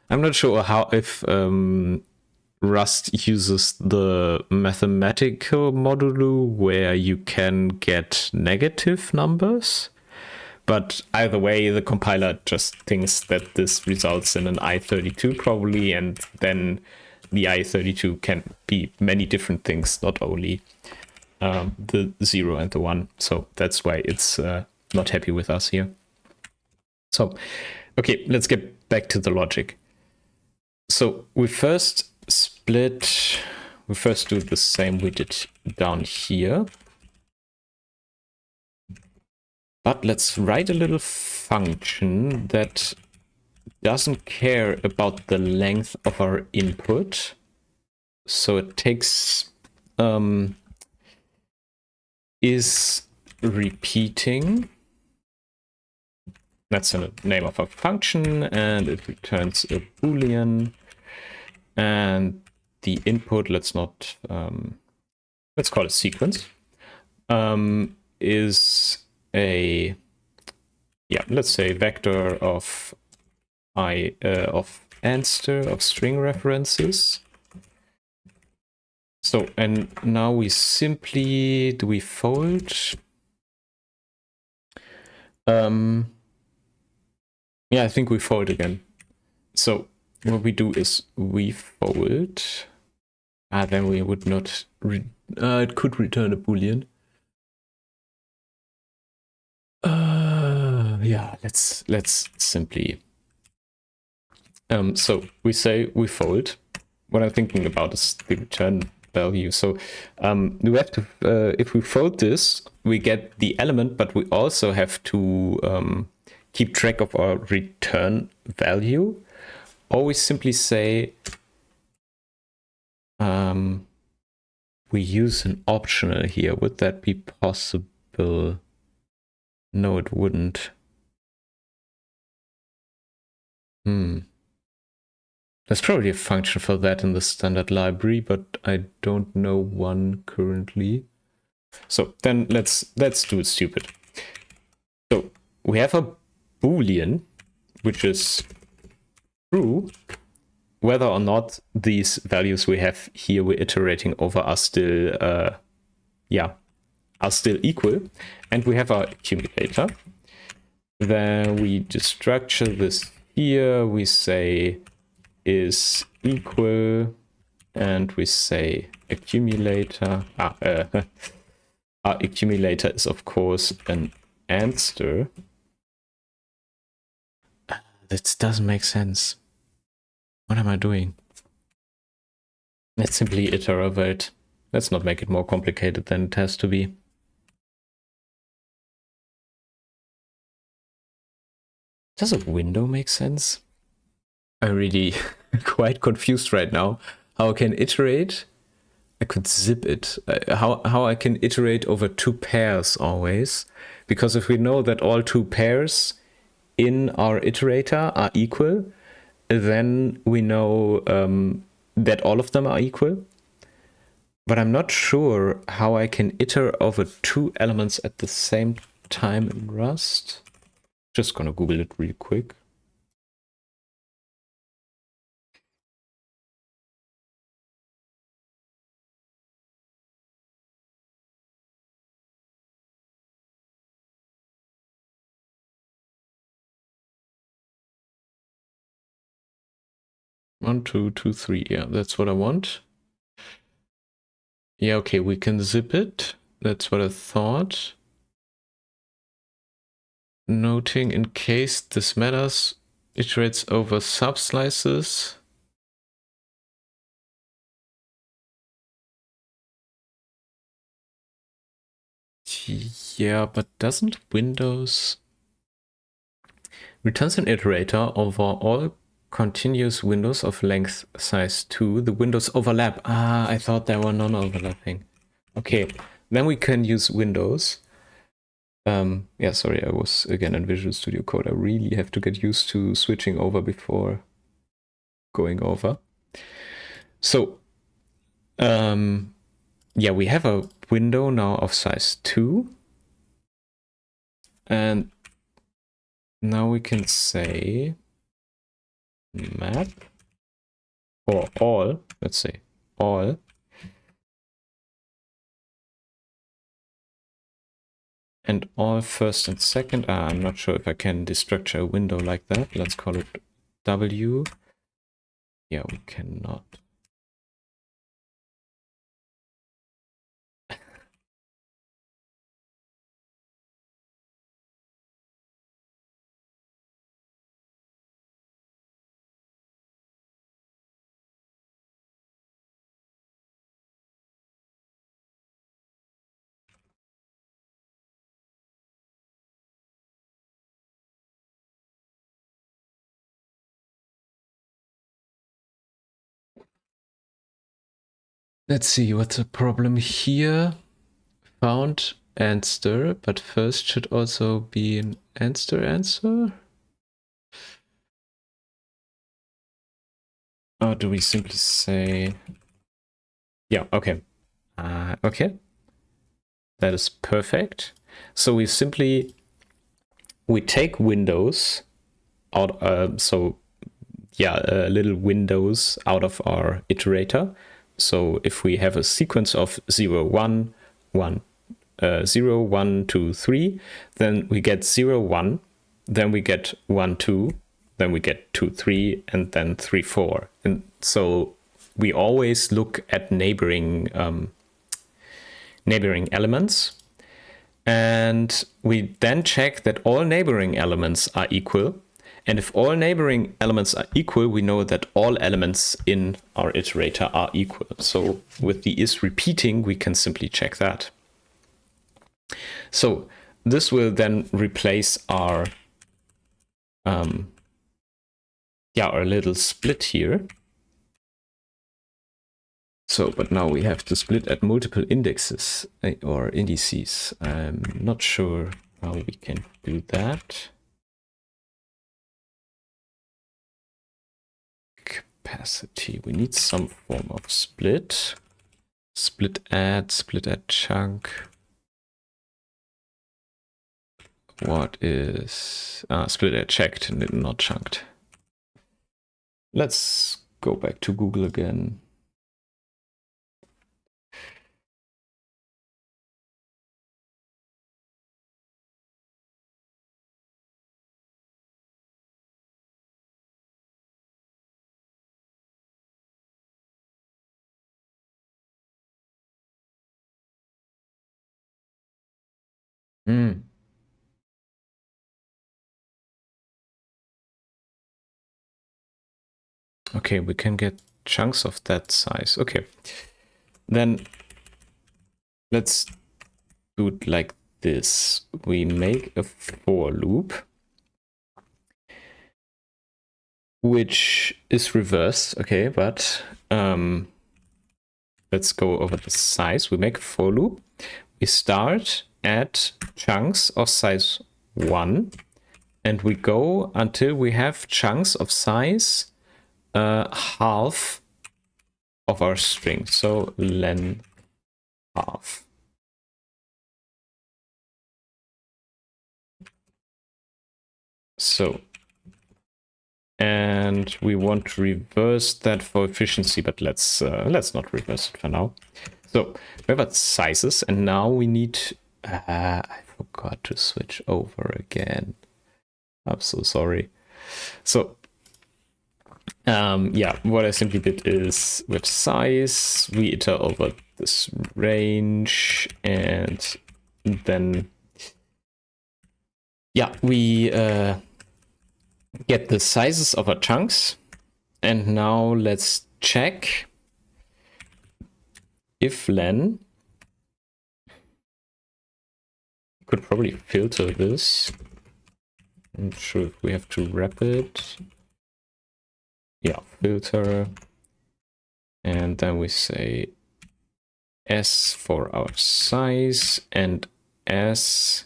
I'm not sure if Rust uses the mathematical modulo where you can get negative numbers. But either way, the compiler just thinks that this results in an I32 probably, and then the I32 can be many different things, not only the 0 and the 1. So that's why it's not happy with us here. So, okay, let's get back to the logic. So we first do the same we did down here. But let's write a little function that doesn't care about the length of our input. So it takes is repeating. That's the name of a function, and it returns a boolean. And the input, let's call it sequence, is a, let's say vector of of string references. So, and now we simply, do we fold? Yeah, I think we fold again. So what we do is we fold. Then we would not, it could return a boolean. Yeah, let's simply. So we say we fold. What I'm thinking about is the return value. So we have to, if we fold this, we get the element, but we also have to keep track of our return value. Or we simply say we use an optional here. Would that be possible? No, it wouldn't. There's probably a function for that in the standard library, but I don't know one currently. So then let's do it stupid. So we have a boolean, which is true, whether or not these values we have here we're iterating over are still equal. And we have our accumulator. Then we destructure this here. We say is equal, and we say accumulator. Our accumulator is of course an answer. That doesn't make sense. What am I doing? Let's simply iterate. Let's not make it more complicated than it has to be. Does a window make sense? I'm really quite confused right now. How I can iterate? I could zip it. How I can iterate over two pairs always. Because if we know that all two pairs in our iterator are equal, then we know that all of them are equal. But I'm not sure how I can iterate over two elements at the same time in Rust. Just gonna Google it real quick. One, two, two, three. Yeah, that's what I want. Yeah, okay, we can zip it. That's what I thought. Noting in case this matters, iterates over subslices. Yeah, but doesn't Windows returns an iterator over all continuous windows of length size 2. The windows overlap. Ah, I thought they were non-overlapping. Okay, then we can use windows. Yeah, sorry, I was again in Visual Studio Code. I really have to get used to switching over before going over. So, yeah, we have a window now of size 2. And now we can say map or all, let's say all. And all first and second. I'm not sure if I can destructure a window like that. Let's call it W. Yeah, we cannot. Let's see, what's the problem here? Found answer, but first should also be an answer. Or do we simply say, yeah, okay. Okay. That is perfect. So we take windows out, so yeah, little windows out of our iterator. So if we have a sequence of 0, 1, 1, 0, 1, 2, 3, then we get 0, 1, then we get 1, 2, then we get 2, 3, and then 3, 4. And so we always look at neighboring elements. And we then check that all neighboring elements are equal. And if all neighboring elements are equal, we know that all elements in our iterator are equal. So with the is repeating, we can simply check that. So this will then replace our our little split here. So, but now we have to split at multiple indexes or indices. I'm not sure how we can do that. Capacity, we need some form of split. Split add chunk. What is split add checked and not chunked? Let's go back to Google again. Okay, we can get chunks of that size. Okay, then let's do it like this. We make a for loop, which is reversed. Okay, but let's go over the size. We make a for loop. We start at chunks of size 1, and we go until we have chunks of size half of our string. So len half. So, and we want to reverse that for efficiency, but let's not reverse it for now. So we have our sizes, and now we need. I forgot to switch over again. I'm so sorry. So, yeah, what I simply did is with size, we iter over this range, and then, yeah, we get the sizes of our chunks. And now let's check if len. Could probably filter this. I'm not sure if we have to wrap it. yeah, filter, and then we say S for our size and S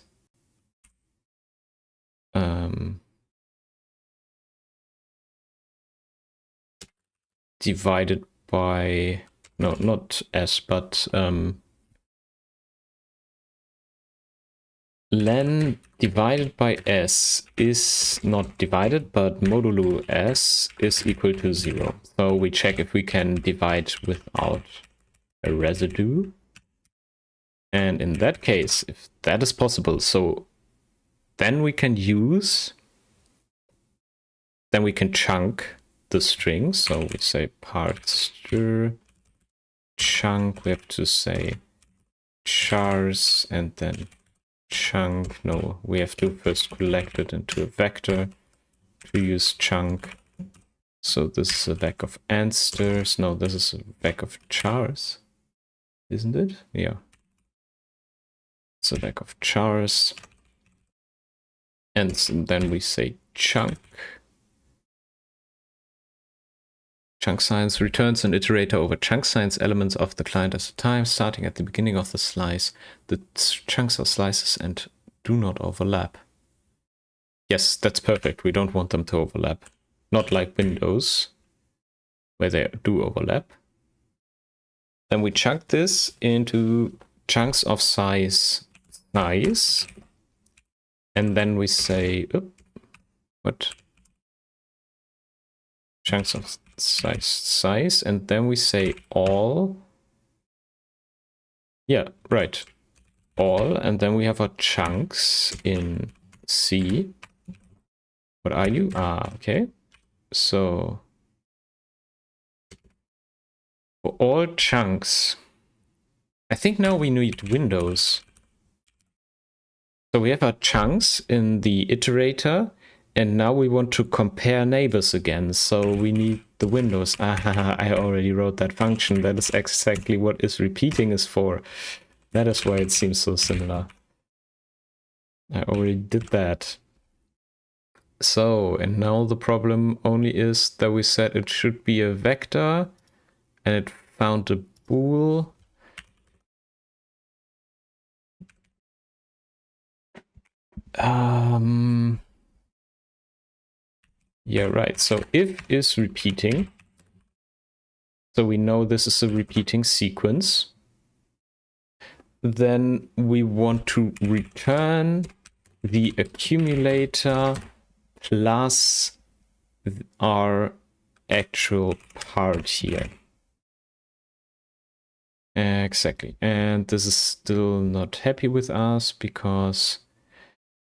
divided by, no, not S, but len divided by S is not divided, but modulo S is equal to 0. So we check if we can divide without a residue. And in that case, if that is possible, so then we can chunk the string. So we say parser chunk, we have to say chars and then chunk. No, we have to first collect it into a vector to use chunk. So this is a vec of ansters. No, this is a vec of chars, isn't it? Yeah. It's a vec of chars. And then we say chunk. Chunk size returns an iterator over chunk size elements of the client at a time, starting at the beginning of the slice. The chunks are slices and do not overlap. Yes, that's perfect. We don't want them to overlap. Not like Windows, where they do overlap. Then we chunk this into chunks of size. And then we say, what? Chunks of size, and then we say all. Yeah, right. All, and then we have our chunks in C. What are you? Ah, okay. So for all chunks, I think now we need windows. So we have our chunks in the iterator, and now we want to compare neighbors again. So we need the windows. Ah, I already wrote that function. That is exactly what is repeating is for. That is why it seems so similar. I already did that. So, and now the problem only is that we said it should be a vector, and it found a bool. Yeah, right. So if is repeating. So we know this is a repeating sequence. Then we want to return the accumulator plus our actual part here. Exactly. And this is still not happy with us because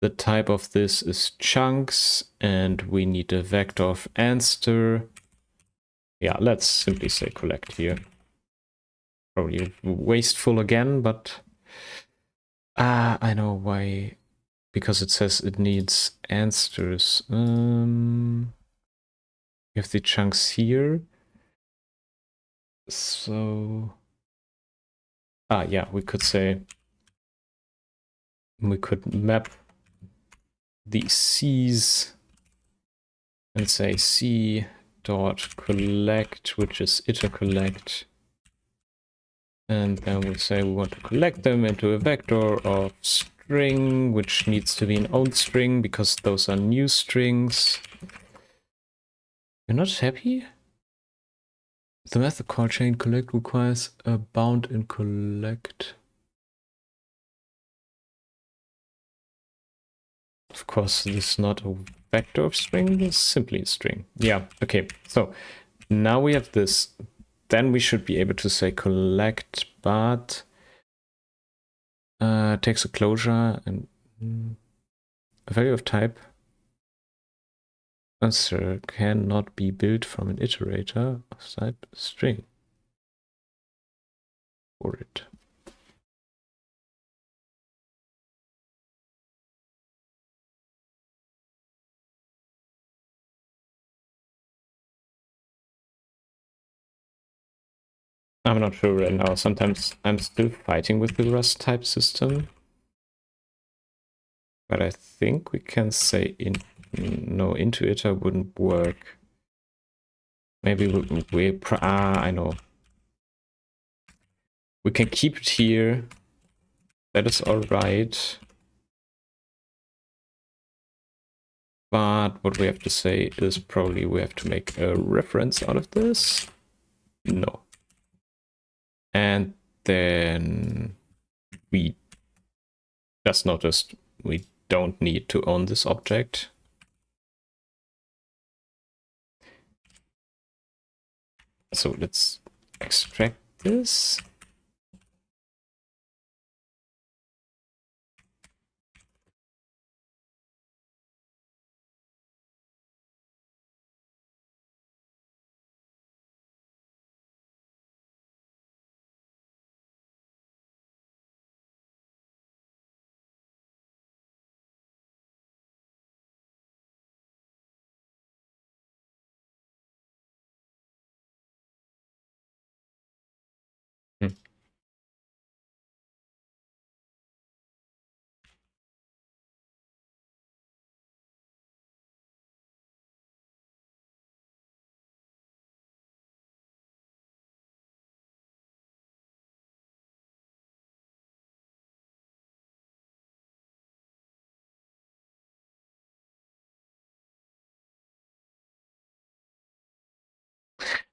the type of this is chunks and we need a vector of anster. Yeah, let's simply say collect here. Probably wasteful again, but I know why. Because it says it needs ansters. We have the chunks here. So yeah, we could say we could map the C's and say C dot collect, which is iter collect. And then we say we want to collect them into a vector of string, which needs to be an old string because those are new strings. You're not happy? The method called chain collect requires a bound in collect. Of course, this is not a vector of string, it's simply a string. Yeah, okay, so now we have this. Then we should be able to say collect, but takes a closure and a value of type answer cannot be built from an iterator of type string for it. I'm not sure right now. Sometimes I'm still fighting with the Rust type system. But I think we can say no, into iter wouldn't work. Maybe I know. We can keep it here. That is all right. But what we have to say is probably we have to make a reference out of this. No. And then we just noticed we don't need to own this object. So let's extract this. Hmm.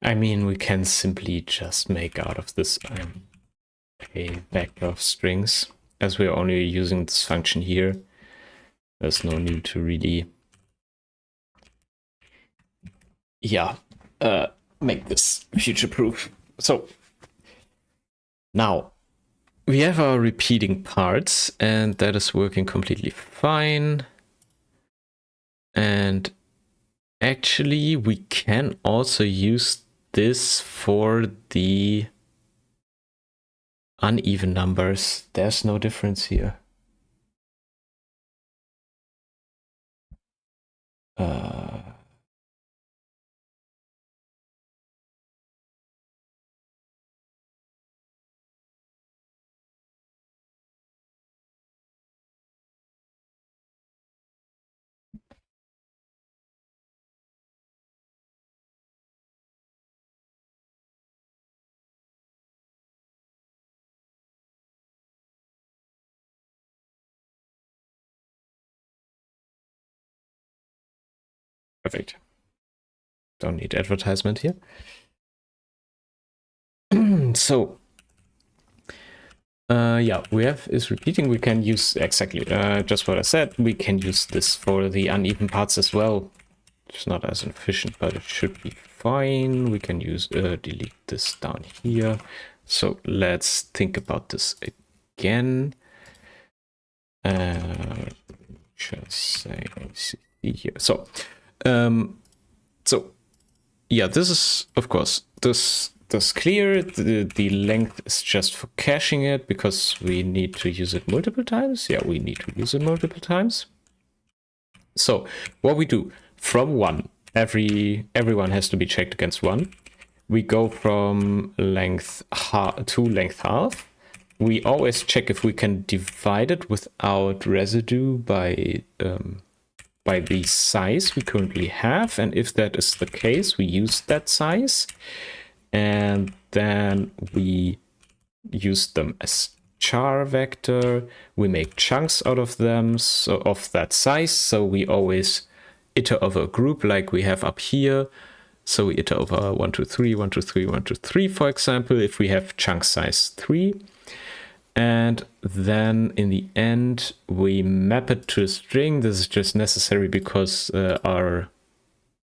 I mean, we can simply just make out of this a vector of strings. As we're only using this function here, there's no need to really, make this future-proof. So now we have our repeating parts, and that is working completely fine. And actually, we can also use this for the uneven numbers. There's no difference here. Perfect. Don't need advertisement here. So, yeah, we have is repeating. We can use exactly just what I said. We can use this for the uneven parts as well. It's not as efficient, but it should be fine. We can use delete this down here. So let's think about this again. Just say here. So, yeah, this is of course this clear. The length is just for caching it because we need to use it multiple times. Yeah, we need to use it multiple times. So what we do from 1, everyone has to be checked against 1. We go from length to length half. We always check if we can divide it without residue by the size we currently have, and if that is the case, we use that size, and then we use them as char vector. We make chunks out of them, so of that size, so we always iter over a group like we have up here. So we iter over 1, 2, 3, 1, 2, 3, 1, 2, 3, for example, if we have chunk size 3. And then in the end, we map it to a string. This is just necessary because our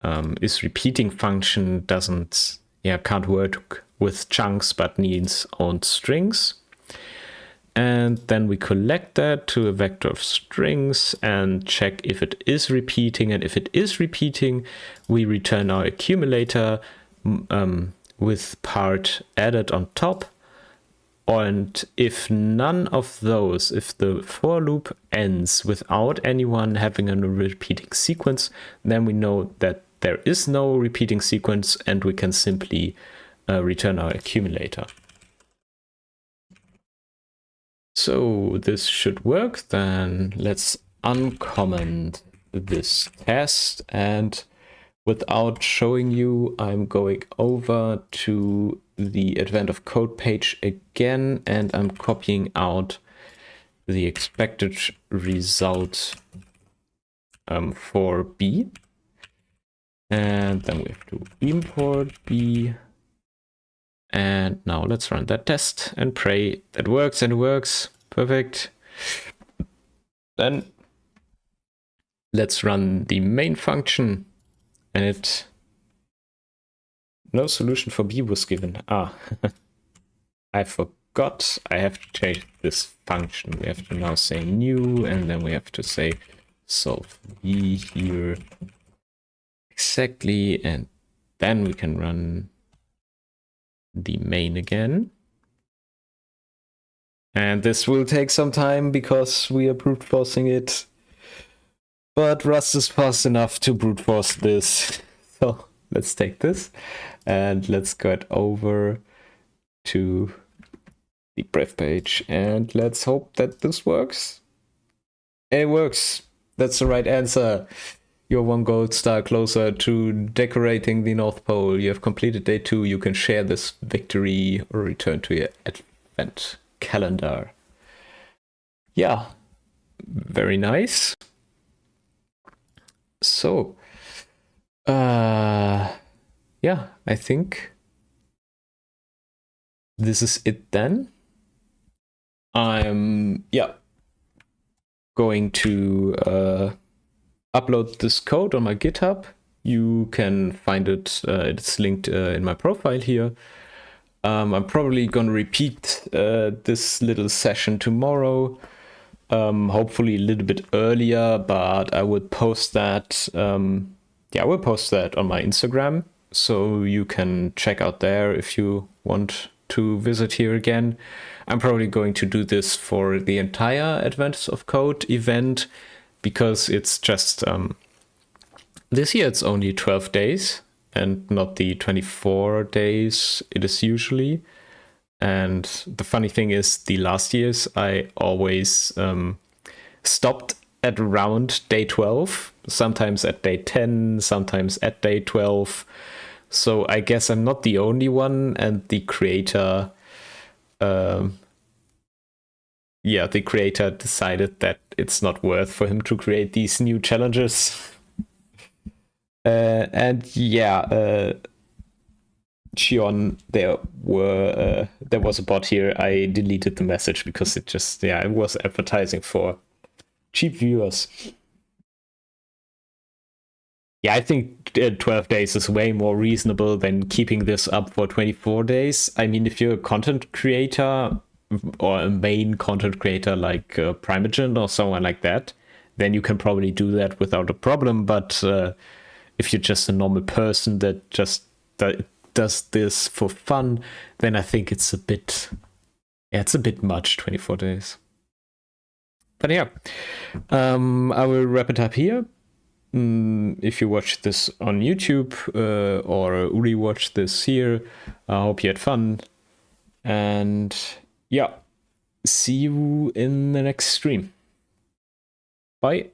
isRepeating function can't work with chunks, but needs own strings. And then we collect that to a vector of strings and check if it is repeating. And if it is repeating, we return our accumulator with part added on top. And if none of those, if the for loop ends without anyone having a repeating sequence, then we know that there is no repeating sequence and we can simply return our accumulator. So this should work. Then let's uncomment this test and without showing you, I'm going over to the Advent of Code page again, and I'm copying out the expected result for B. And then we have to import B. And now let's run that test and pray that works, and it works. Perfect. Then let's run the main function, and no solution for B was given. I forgot. I have to change this function. We have to now say new, and then we have to say solve B here exactly, and then we can run the main again. And this will take some time because we are brute forcing it. But Rust is fast enough to brute force this. So let's take this and let's get over to the brev page and let's hope that this works. It works. That's the right answer. You're 1 gold star closer to decorating the North Pole. You have completed day 2. You can share this victory or return to your advent calendar. Yeah, very nice. So, yeah, I think this is it then. I'm, going to upload this code on my GitHub. You can find it, it's linked in my profile here. I'm probably gonna repeat this little session tomorrow, hopefully a little bit earlier, but I will post that, I will post that on my Instagram, so you can check out there if you want to visit here again. I'm probably going to do this for the entire Advent of Code event, because it's just, this year it's only 12 days and not the 24 days it is usually. And the funny thing is, the last years I always stopped at around day 12, sometimes at day 10, sometimes at day 12. So I guess I'm not the only one, and the creator the creator decided that it's not worth for him to create these new challenges. Chion, there was a bot here. I deleted the message because it just, it was advertising for cheap viewers. Yeah, I think 12 days is way more reasonable than keeping this up for 24 days. I mean, if you're a content creator, or a main content creator like Primogen or someone like that, then you can probably do that without a problem. But if you're just a normal person that just does this for fun, then I think it's a bit much, 24 days. But yeah, I will wrap it up here. If you watch this on YouTube or rewatch this here, I hope you had fun. And yeah, see you in the next stream. Bye.